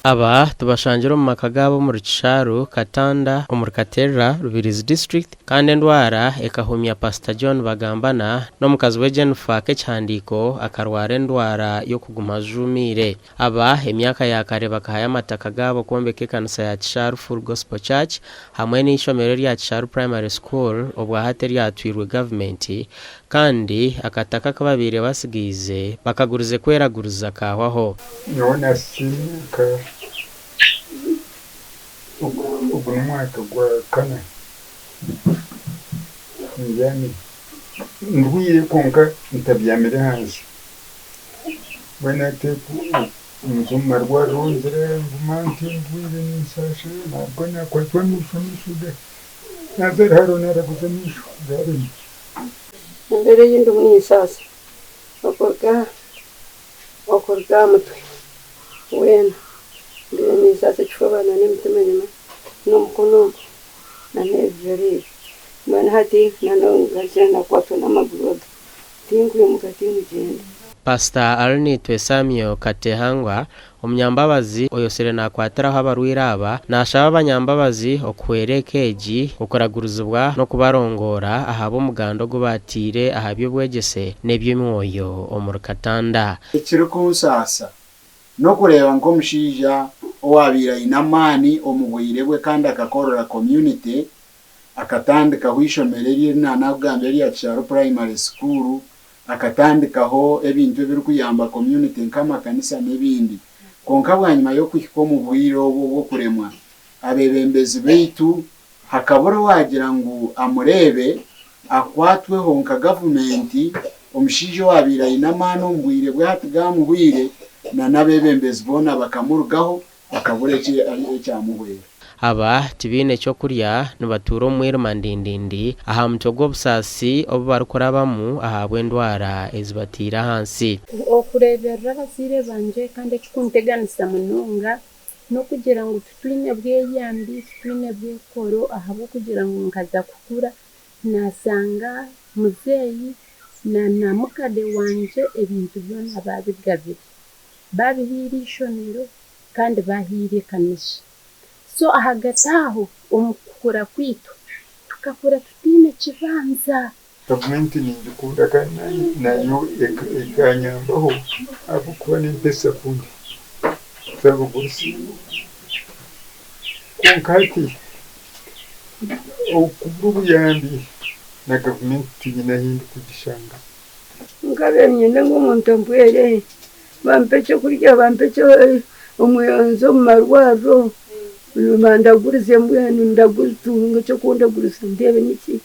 aba tubashangira mu makagabo mu Rucisharu Katanda omurukatera Rubirizi district kandi ndwara ekahumya Pastor John bagambana no mukazi we Jennifer ke cyandiko akarwara ndwara yo kuguma jumire aba emyaka yakare bakahaya amataka gabo kombeke kanisa ya Kisharu Full Gospel Church hamwe n'ishomero rya Kisharu Primary School obwa hateri yatwirwe government kandi akataka kababire basigize bakagurize kweraguruza kahwaho nona simuka ubu mwaka gwa kana njani ndwire konka ntabyamire hanze bwana tepu muzuma rwa ronzere ngumanti ndwire nisashe nabwo nakwatwa n'isude nazera haro naraguze n'isude mbere y'indu mwisasa okorga mutwe wena mbere nisasa chfobana n'imitima nyuma n'umukono na neveri mwana hati nanongazana kwatwa n'amaguru tinguye mukati mugenda Pastor Arnitwe Samuel Katehangwa omnyambabazi oyosere nakwataraho abarwiraba nashaba abanyambabazi okwerekeji okoraguruzubwa no kubarongora ahabo mugando gubatire ahabyo Obwegyese nebyo mwoyo omurukatanda ekiri kusasa no kureba ngo mushija owabira inamani omugwirebwe kandi akakorora community akatandika hwishomereri nanagambye ya Kisharu Primary School akatandikaho ebintu biri kuyamba community nkama kanisa nebindi konka bwanyuma yo kwiko mu bwiro bwo kuremwa abebembezi beitu hakabura wagira ngo amurebe akwatwe honka government omushije wabira inamano mbwire bwe hatigamuhwire na nabebembezi bona bakamurugaho bakabure Chamuka aba tibine cyo kurya nibatuura mwirumandindindi aha Agobusaasi obo barukurabamu ahabwe ndwara ezibatira hansi okureberera basire banje kandi kikunteganisa munonga no kugira ngo tutwine bweyambi tutwine bwekoro ahabo kugira ngo nkaza kukura nasanga muzeyi na mukade wanje ebintu byona babigabire babihiri ishonero kandi bahiri kanisa so ahagataho omukura kwitu tukakura tutine kibanza government ningikunda kandi nayo ekanyambaho abukuba n'empesa kundi sabo kursi konkati okubuyambi na government nyinahindi kugishanga ngabe nyine ng'omuntu mbwere bampecho kurya bampecho omuyonzo marwaro ndagurize mbwenu ndagutunga cyo kundaguriza ndebe niki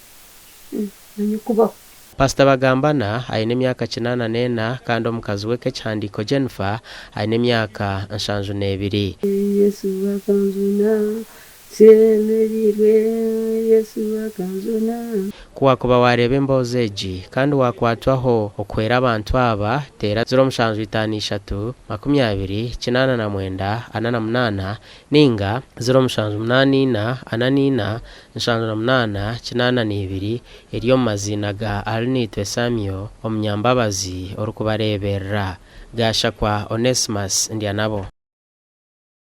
nanyukubaho Pastor bagambana aine myaka 89 kandi omukazi we ke cyandiko Jennifer aine myaka 72 Yesu wakanzuna semerirwe Yesu wakanzuna kuba warebe mbozeji kandi wakwatwaho okwera abantu aba tera 053 20 88 ninga 078 eriyo mazina ga Arnitwe Samuel omnyambabazi orukubareberera gasha kwa Onesimus Ndyanabo